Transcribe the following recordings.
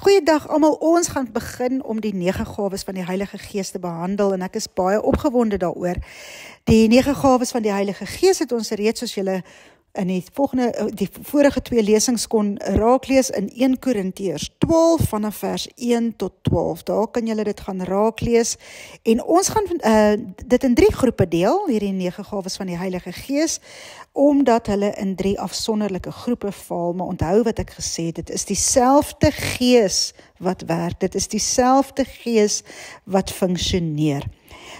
Goeiedag almal, ons gaan begin om die 9 gawes van die Heilige Gees te behandel en ek is baie opgewonde daaroor. Die 9 gawes van die Heilige Gees het ons reeds, soos julle in die vorige 2 lesings kon raaklees in 1 Korintiërs 12 vanaf vers 1 tot 12. Daar kan julle dit gaan raaklees en ons gaan dit in 3 groepe deel, hierdie 9 gawes van die Heilige Gees, omdat hulle in 3 afsonderlike groepe val, maar onthou wat ek gesê het, dit is dieselfde Gees wat werk, dit is dieselfde Gees wat funksioneer.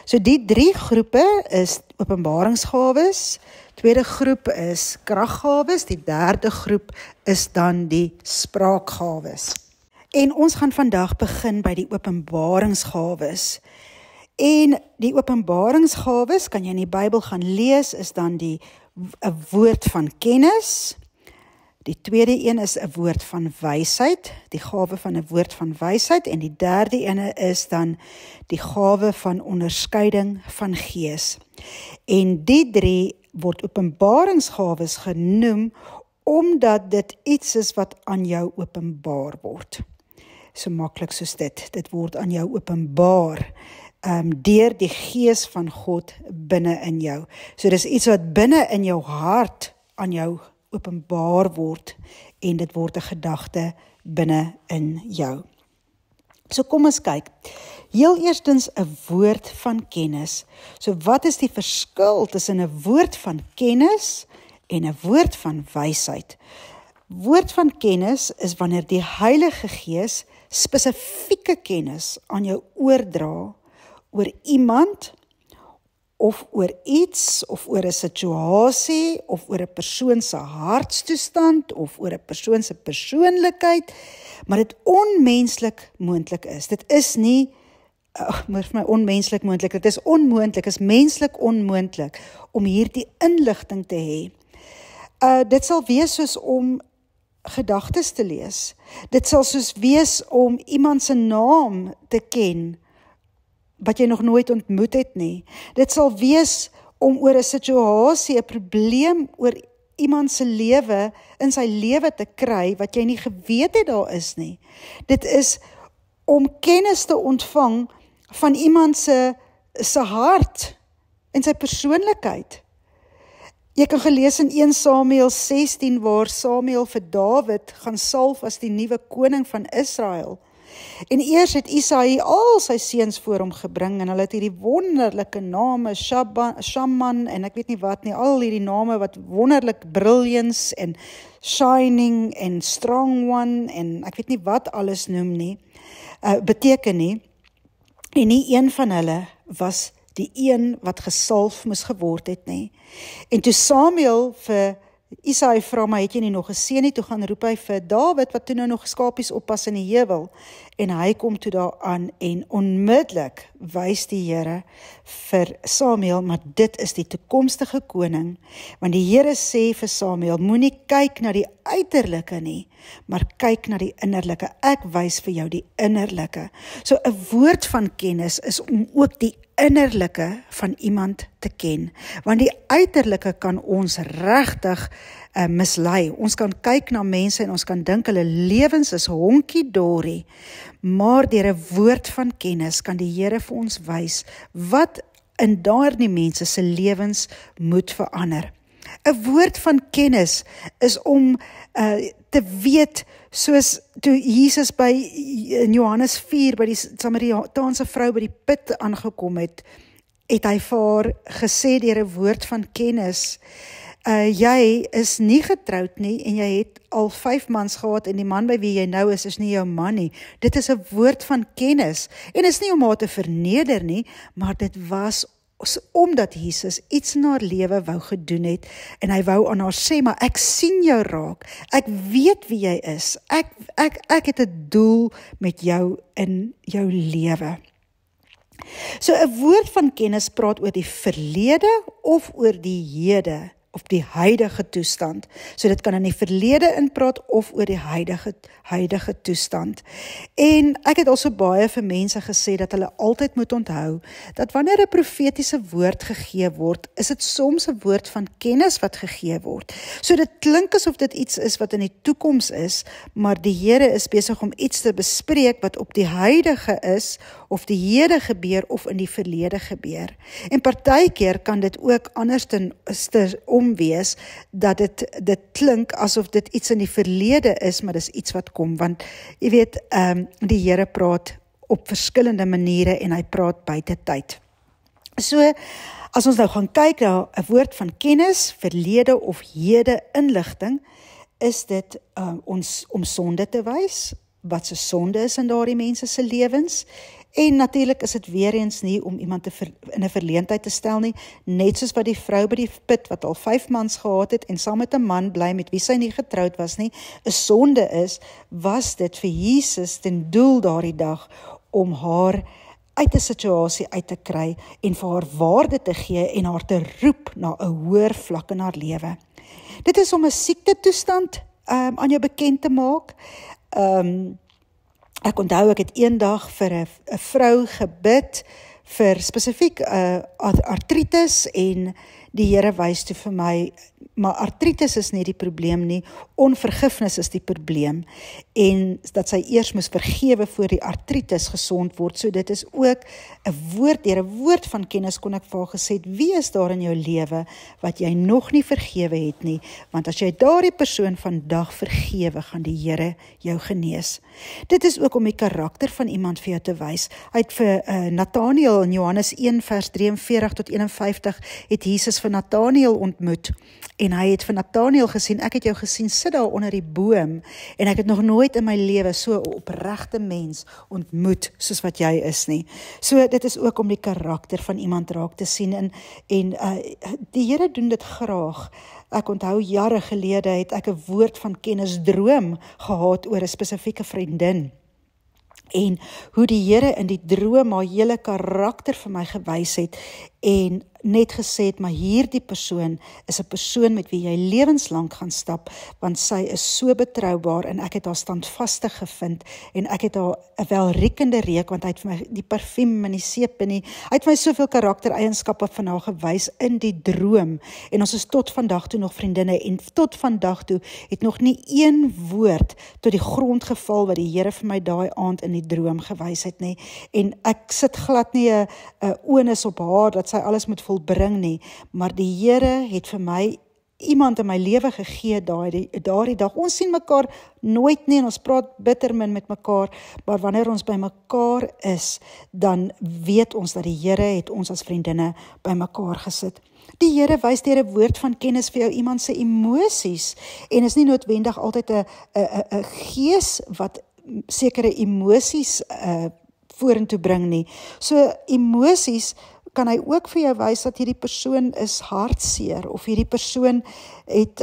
So die 3 groepe is openbaringsgawes, tweede groep is kraggawes, die derde groep is dan die spraakgawes. En ons gaan vandag begin by die openbaringsgawes. En die openbaringsgawes, kan jy in die Bybel gaan lees, is dan 'n woord van kennis. Die tweede een is 'n woord van wysheid, die gawe van 'n woord van wysheid, en die derde ene is dan die gawe van onderskeiding van gees. En die 3 word openbaringsgawes genoem, omdat dit iets is wat aan jou openbaar word. So maklik soos dit word aan jou openbaar, deur die Gees van God binne in jou. So dis iets wat binne in jou hart aan jou openbaar word, en dit word 'n gedagte binne in jou. So kom ons kyk. Heel eerstens 'n woord van kennis. So wat is die verskil tussen 'n woord van kennis en 'n woord van wysheid? Woord van kennis is wanneer die Heilige Gees spesifieke kennis aan jou oordra oor iemand, of oor iets, of oor 'n situasie, of oor 'n persoon se hartstoestand, of oor 'n persoon se persoonlikheid, maar dit onmenslik moontlik is. Dit is nie, maar vir my onmenslik moontlik, dit is onmoontlik, is menslik onmoontlik, om hierdie inligting te hê. Dit sal wees soos om gedagtes te lees. Dit sal soos wees om iemand se naam te ken, wat jy nog nooit ontmoet het nie. Dit sal wees om oor 'n situasie, 'n probleem oor iemand se lewe, in sy lewe te kry, wat jy nie geweet het daar is nie. Dit is om kennis te ontvang van iemand se hart en sy persoonlikheid. Jy kan gelees in 1 Samuel 16, waar Samuel vir Dawid gaan salf as die nuwe koning van Israel. En eers het Isaï al sy seuns voor hom gebring, en hulle het hierdie wonderlike name, Shaman, en ek weet nie wat nie, al hierdie name wat wonderlik brilliance, en shining, en strong one, en ek weet nie wat alles noem nie, beteken nie, en nie een van hulle was die een wat gesalf moes geword het nie. En toe Samuel vir Isaï vra, maar het jy nie nog gesien nie, toe gaan roep hy vir Dawid, wat toe nou nog skapies oppas in die heuwel, en hy kom toe daar aan, en onmiddellik wys die Here vir Samuel, maar dit is die toekomstige koning, want die Here sê vir Samuel, moenie kyk na die uiterlike nie, maar kyk na die innerlike, ek wys vir jou die innerlike. So 'n woord van kennis is om ook die innerlike van iemand te ken, want die uiterlike kan ons regtig mislei. Ons kan kyk na mense en ons kan dink hulle lewens is honkie-dorie, maar deur 'n woord van kennis kan die Here vir ons wys wat in daardie mense se lewens moet verander. 'n Woord van kennis is om te weet, soos toe Jesus in Johannes 4 by die Samaritaanse vrou by die put aangekom het hy vir haar gesê deur 'n woord van kennis, jy is nie getroud nie, en jy het al 5 mans gehad, en die man by wie jy nou is nie jou man nie. Dit is 'n woord van kennis, en is nie om haar te verneder nie, maar dit was omdat Jesus iets in haar lewe wou gedoen het, en hy wou aan haar sê, maar ek sien jou raak, ek weet wie jy is, ek het 'n doel met jou in jou lewe. So 'n woord van kennis praat oor die verlede of oor die hede of die huidige toestand. So dit kan in die verlede inpraat of oor die huidige toestand. En ek het al so baie vir mense gesê dat hulle altyd moet onthou, dat wanneer 'n profetiese woord gegee word, is dit soms 'n woord van kennis wat gegee word. So dit klink asof dit iets is wat in die toekoms is, maar die Here is besig om iets te bespreek wat op die huidige is, of die hede gebeur, of in die verlede gebeur. En partykeer kan dit ook andersom wees, dat dit klink asof dit iets in die verlede is, maar dis iets wat kom, want jy weet, die Here praat op verskillende maniere en hy praat buite tyd. So, as ons nou gaan kyk na 'n woord van kennis, verlede of hede inligting, is dit ons om sonde te wys, wat se sonde is in daardie mense se lewens, en natuurlik is dit weer eens nie om iemand in 'n verleentheid te stel nie, net soos wat die vrou by die put wat al 5 mans gehad het en saam met 'n man bly met wie sy nie getroud was nie, 'n sonde is, was dit vir Jesus ten doel daardie dag om haar uit 'n situasie uit te kry en vir haar waarde te gee en haar te roep na 'n hoër vlak in haar lewe. Dit is om 'n siektetoestand aan jou bekend te maak. Ek onthou, ek het eendag vir 'n vrou gebid vir spesifiek artritis, en die Here wys toe vir my, maar artritis is nie die probleem nie, onvergifnis is die probleem, en dat sy eers moes vergewe voor die artritis gesond word. So dit is ook 'n woord, deur 'n woord van kennis kon ek vir haar gesê, wie is daar in jou lewe wat jy nog nie vergewe het nie, want as jy daardie persoon vandag vergewe, gaan die Here jou genees. Dit is ook om die karakter van iemand vir jou te wys. Hy het vir Nathanael in Johannes 1 vers 43 tot 51 het Jesus vir Nathanael ontmoet, en hy het vir Nathanael gesien, ek het jou gesien sit daar onder die boom, en ek het nog nooit in my lewe so 'n opregte mens ontmoet soos wat jy is nie. So dit is ook om die karakter van iemand raak te sien, en die Here doen dit graag. Ek onthou jare gelede het ek 'n woord van kennis droom gehad oor 'n spesifieke vriendin, en hoe die Here in die droom haar hele karakter vir my gewys het, en net gesê het, maar hierdie persoon is 'n persoon met wie jy lewenslank gaan stap, want sy is so betroubaar, en ek het haar standvastig gevind, en ek het haar 'n welriekende reuk, want hy het vir my die parfuum en die seep en hy het my soveel karaktereienskappe van haar gewys in die droom, en ons is tot vandag toe nog vriendinne, en tot vandag toe het nog nie een woord tot die grond geval wat die Here vir my daai aand in die droom gewys het nie, en ek sit glad nie 'n onus op haar dat sy alles moet volbring nie, maar die Here het vir my iemand in my lewe gegee daardie dag. Ons sien mekaar nooit nie, en ons praat bitter min met mekaar, maar wanneer ons by mekaar is, dan weet ons dat die Here het ons as vriendinne by mekaar gesit. Die Here wys deur 'n woord van kennis vir jou iemand se emosies, en is nie noodwendig altyd 'n gees wat sekere emosies vorentoe bring nie. So emosies kan hy ook vir jou wys dat hierdie persoon is hartseer, of hierdie persoon het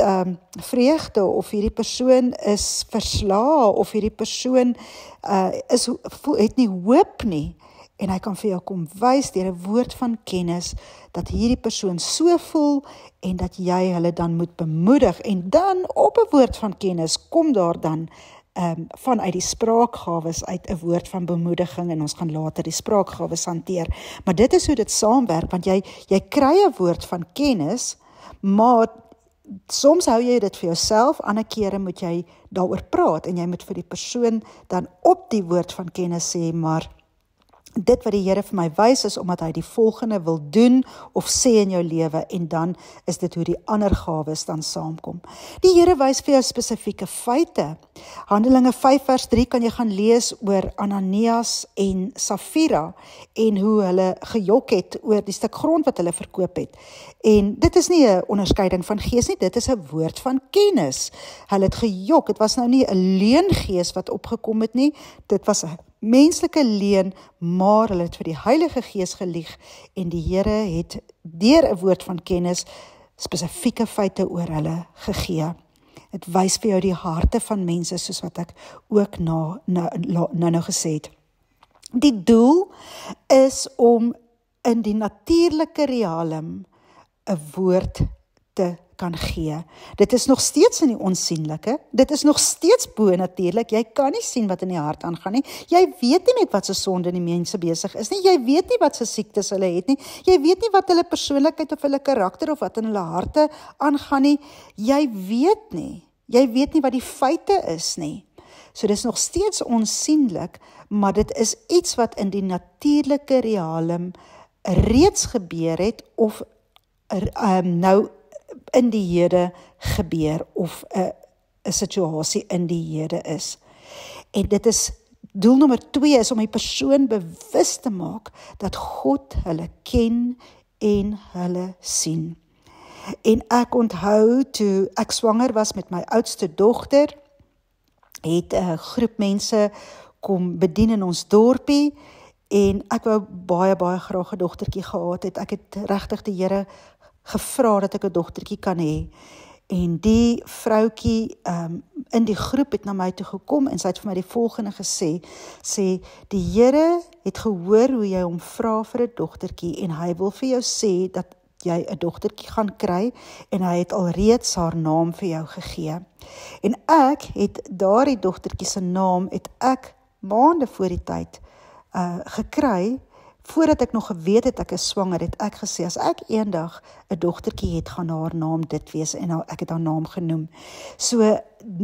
vreugde, of hierdie persoon is verslae, of hierdie persoon het nie hoop nie. En hy kan vir jou kom wys deur 'n woord van kennis dat hierdie persoon so voel, en dat jy hulle dan moet bemoedig, en dan op 'n woord van kennis kom daar dan vanuit die spraakgawes uit 'n woord van bemoediging, en ons gaan later die spraakgawes hanteer. Maar dit is hoe dit saamwerk, want jy kry 'n woord van kennis, maar soms hou jy dit vir jouself, ander kere moet jy daaroor praat, en jy moet vir die persoon dan op die woord van kennis sê, maar dit wat die Here vir my wys is, omdat hy die volgende wil doen, of sê in jou lewe, en dan is dit hoe die ander gawes dan saamkom. Die Here wys vir jou spesifieke feite. Handelinge 5 vers 3 kan jy gaan lees oor Ananias en Safira, en hoe hulle gejok het oor die stuk grond wat hulle verkoop het. En dit is nie 'n onderskeiding van gees nie, dit is 'n woord van kennis. Hulle het gejok, dit was nou nie 'n leungees wat opgekom het nie, dit was 'n menslike leuen, maar hulle het vir die Heilige Gees gelieg, en die Here het deur 'n woord van kennis spesifieke feite oor hulle gegee. Dit wys vir jou die harte van mense, soos wat ek ook nou gesê het. Die doel is om in die natuurlike realum 'n woord te kan gee. Dit is nog steeds in die onsienlike, dit is nog steeds bo-natuurlik, jy kan nie sien wat in die hart aangaan nie, jy weet nie met wat se sonde die mense besig is nie, jy weet nie wat se siektes hulle het nie, jy weet nie wat hulle persoonlikheid of hulle karakter of wat in hulle harte aangaan nie, jy weet nie wat die feite is nie. So dit is nog steeds onsienlik, maar dit is iets wat in die natuurlike realum reeds gebeur het of nou in die hede gebeur of 'n situasie in die hede is. En dit is, doel nommer 2 is om die persoon bewus te maak dat God hulle ken en hulle sien. En ek onthou toe ek swanger was met my oudste dogter, het 'n groep mense kom bedien in ons dorpie, en ek wou baie graag 'n dogtertjie gehad het. Ek het regtig die Here gevra dat ek 'n dogtertjie kan hê. En die vroutjie in die groep het na my toe gekom en sy het vir my die volgende gesê, die Here het gehoor hoe jy hom vra vir 'n dogtertjie en hy wil vir jou sê dat jy 'n dogtertjie gaan kry en hy het alreeds haar naam vir jou gegee. En ek het daardie dogtertjie se naam het ek maande voor die tyd gekry, voordat ek nog geweet het ek is swanger, het ek gesê, as ek eendag 'n dogtertjie het, gaan haar naam dit wees, en ek het haar naam genoem. So,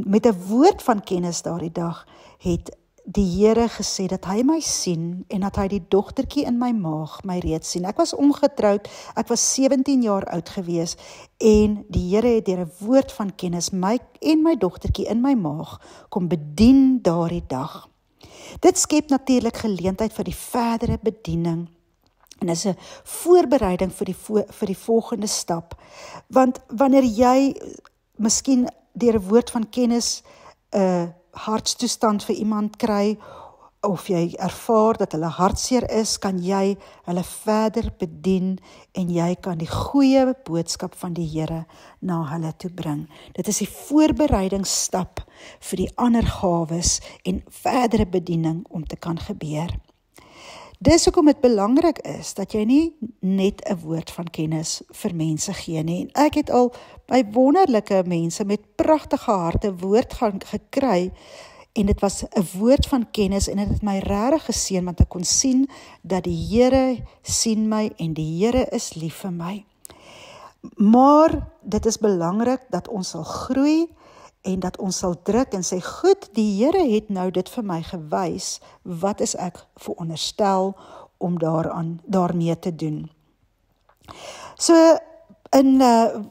met 'n woord van kennis daardie dag, het die Here gesê dat hy my sien, en dat hy die dogtertjie in my maag my reeds sien. Ek was ongetroud, ek was 17 jaar oud gewees, en die Here het deur 'n woord van kennis my en my dogtertjie in my maag kom bedien daardie dag. Dit skep natuurlik geleentheid vir die verdere bediening en is 'n voorbereiding vir die volgende stap. Want wanneer jy miskien deur 'n woord van kennis 'n hartstoestand vir iemand kry, of jy ervaar dat hulle hartseer is, kan jy hulle verder bedien en jy kan die goeie boodskap van die Here na hulle toe bring. Dit is die voorbereidingsstap vir die ander gawes en verdere bediening om te kan gebeur. Dis hoekom dit belangrik is dat jy nie net 'n woord van kennis vir mense gee nie. En ek het al by wonderlike mense met pragtige harte woord gekry, en dit was 'n woord van kennis en dit het my regtig geseën, want ek kon sien dat die Here sien my en die Here is lief vir my. Maar dit is belangrik dat ons sal groei en dat ons sal druk en sê, goed, die Here het nou dit vir my gewys, wat is ek veronderstel om daarmee te doen. So,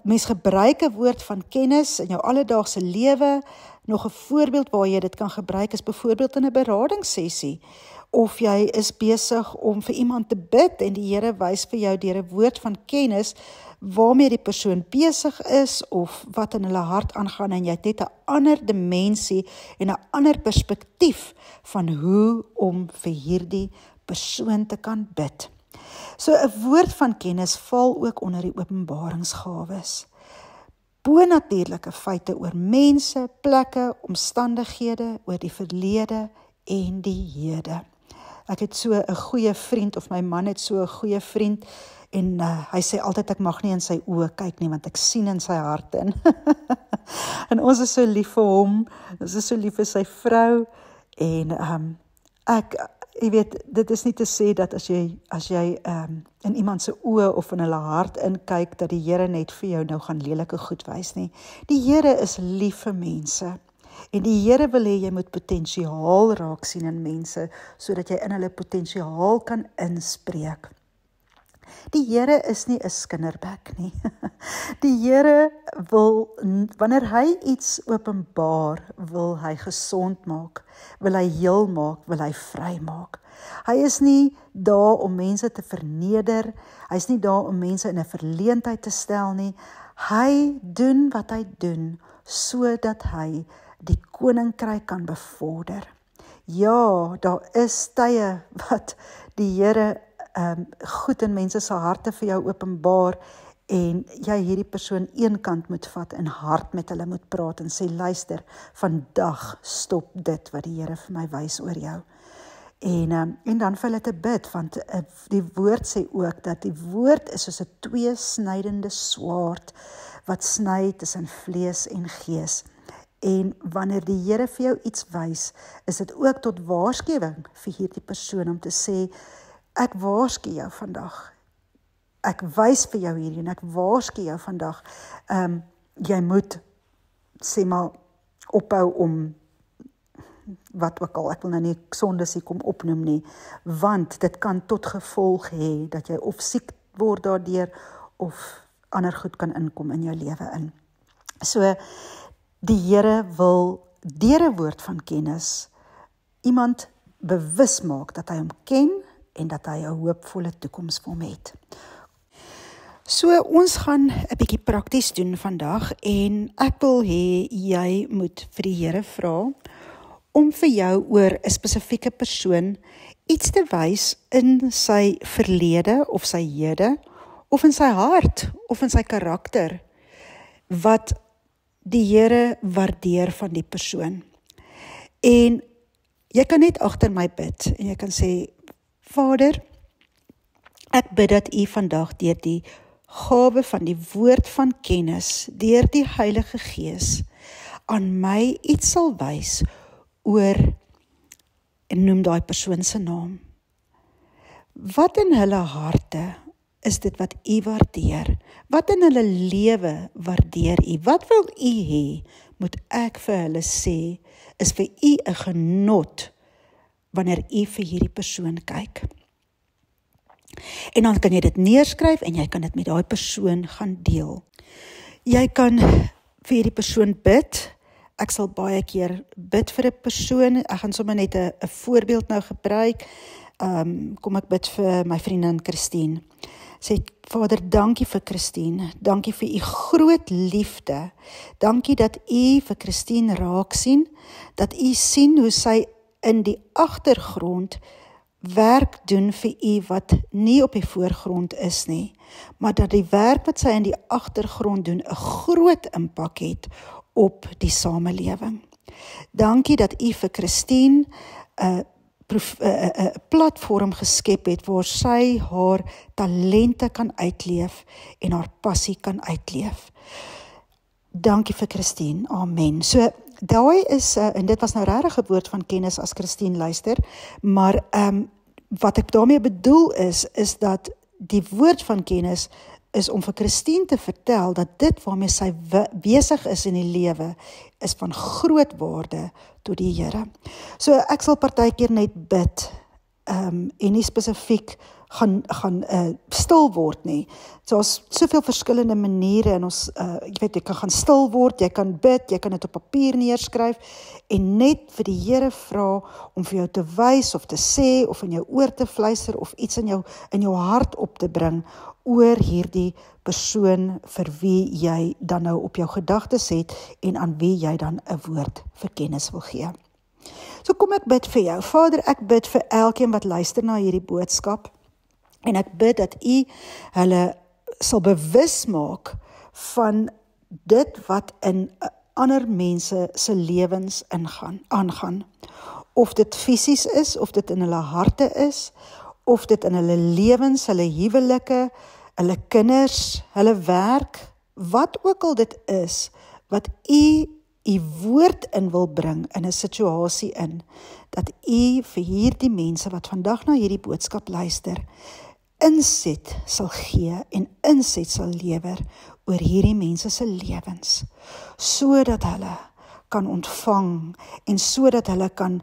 mens gebruik 'n woord van kennis in jou alledaagse lewe. Nog 'n voorbeeld waar jy dit kan gebruik is byvoorbeeld in 'n beradingssessie, of jy is besig om vir iemand te bid en die Here wys vir jou deur 'n woord van kennis waarmee die persoon besig is of wat in hulle hart aangaan, en jy het net 'n ander dimensie en 'n ander perspektief van hoe om vir hierdie persoon te kan bid. So 'n woord van kennis val ook onder die openbaringsgawes. Bonatuurlike feite oor mense, plekke, omstandighede, oor die verlede en die hede. Ek het so 'n goeie vriend, of my man het so 'n goeie vriend, en hy sê altyd ek mag nie in sy oë kyk nie, want ek sien in sy hart in. En ons is so lief vir hom, ons is so lief vir sy vrou, en jy weet, dit is nie te sê dat as jy in iemand se oë of in hulle hart inkyk, dat die Here net vir jou nou gaan lelike goed wys nie. Die Here is lief vir mense, en die Here wil hê jy moet potensiaal raak sien in mense, sodat jy in hulle potensiaal kan inspreek. Die Here is nie 'n skinderbek nie. Die Here wil, wanneer hy iets openbaar, wil hy gesond maak, wil hy heel maak, wil hy vry maak. Hy is nie daar om mense te verneder, hy is nie daar om mense in 'n verleentheid te stel nie. Hy doen wat hy doen, sodat hy die koninkryk kan bevorder. Ja, daar is tye wat die Here goed in mense se harte vir jou openbaar, en jy hierdie persoon eenkant moet vat en hard met hulle moet praat en sê, luister, vandag stop dit wat die Here vir my wys oor jou. En dan vir hulle te bid, want die woord sê ook dat die woord is soos 'n tweesnydende swaard wat sny tussen vlees en gees. En wanneer die Here vir jou iets wys, is dit ook tot waarskuwing vir hierdie persoon om te sê, ek waarsku jou vandag. Ek wys vir jou hierdie en ek waarsku jou vandag. Jy moet, sê maar, ophou om wat ook al, ek wil nou nie sondes hier kom opnoem nie, want dit kan tot gevolg hê dat jy of siek word daardeur of ander goed kan inkom in jou lewe in. So, die Here wil deur 'n woord van kennis iemand bewus maak dat hy hom ken en dat hy 'n hoopvolle toekoms vir hom het. So, ons gaan 'n bietjie prakties doen vandag en ek wil hê jy moet vir die Here vra om vir jou oor 'n spesifieke persoon iets te wys in sy verlede of sy hede of in sy hart of in sy karakter wat die Here waardeer van die persoon. En jy kan net agter my bid en jy kan sê, Vader, ek bid dat U vandag deur die gawe van die woord van kennis, deur die Heilige Gees, aan my iets sal wys oor, en noem daai persoon se naam. Wat in hulle harte is dit wat U waardeer? Wat in hulle lewe waardeer U? Wat wil U hê, moet ek vir hulle sê, is vir U 'n genot, wanneer U vir hierdie persoon kyk. En dan kan jy dit neerskryf, en jy kan dit met daai persoon gaan deel. Jy kan vir hierdie persoon bid. Ek sal baie keer bid vir 'n persoon. Ek gaan sommer net 'n voorbeeld nou gebruik. Kom ek bid vir my vriendin Christine. Sê, Vader, dankie vir Christine. Dankie vir U groot liefde. Dankie dat U vir Christine raak sien. Dat U sien hoe sy in die agtergrond werk doen vir U wat nie op die voorgrond is nie. Maar dat die werk wat sy in die agtergrond doen 'n groot impak het op die samelewing. Dankie dat U vir Christine 'n platform geskep het waar sy haar talente kan uitleef en haar passie kan uitleef. Dankie vir Christine. Amen. So, daai is, en dit was nou regtig 'n woord van kennis as Christine luister, maar wat ek daarmee bedoel is dat die woord van kennis is om vir Christine te vertel dat dit waarmee sy besig is in die lewe, is van groot waarde tot die Here. So ek sal partykeer net bid, en nie spesifiek gaan stil word nie. So daar's soveel verskillende maniere en ons, jy kan gaan stil word, jy kan bid, jy kan dit op papier neerskryf en net vir die Here vra om vir jou te wys of te sê of in jou oor te fluister of iets in jou hart op te bring oor hierdie persoon vir wie jy dan nou op jou gedagtes het en aan wie jy dan 'n woord vir kennis wil gee. So kom ek bid vir jou. Vader, ek bid vir elkeen wat luister na hierdie boodskap en ek bid dat U hulle sal bewus maak van dit wat in ander mense se lewens aangaan. Of dit fisies is, of dit in hulle harte is, of dit in hulle lewens, hulle huwelike, hulle kinders, hulle werk, wat ook al dit is, wat U woord in wil bring in 'n situasie in, dat U vir hierdie mense wat vandag na hierdie boodskap luister, inset sal gee en inset sal lewer oor hierdie mense se lewens, sodat hulle kan ontvang en sodat hulle kan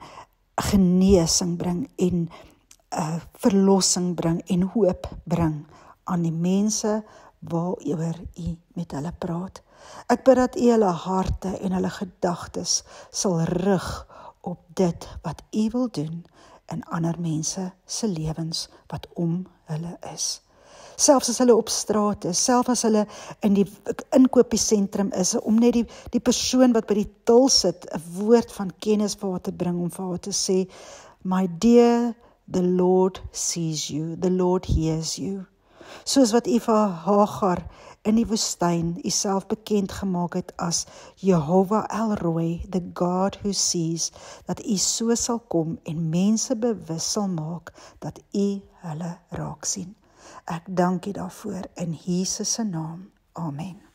genesing bring en verlossing bring en hoop bring aan die mense waaroor U met hulle praat. Ek bid dat U hulle harte en hulle gedagtes sal rig op dit wat U wil doen in ander mense se lewens wat om hulle is. Selfs as hulle op straat is, selfs as hulle in die inkopiesentrum is, om net die persoon wat by die til sit, 'n woord van kennis vir haar te bring, om vir haar te sê, my dear, the Lord sees you, the Lord hears you. soos wat U vir Hagar in die woestyn Uself bekend gemaak het as Jehovah El Roi, the God who sees, dat U so sal kom en mense bewus sal maak dat U hulle raak sien. Ek dank U daarvoor in Jesus se naam. Amen.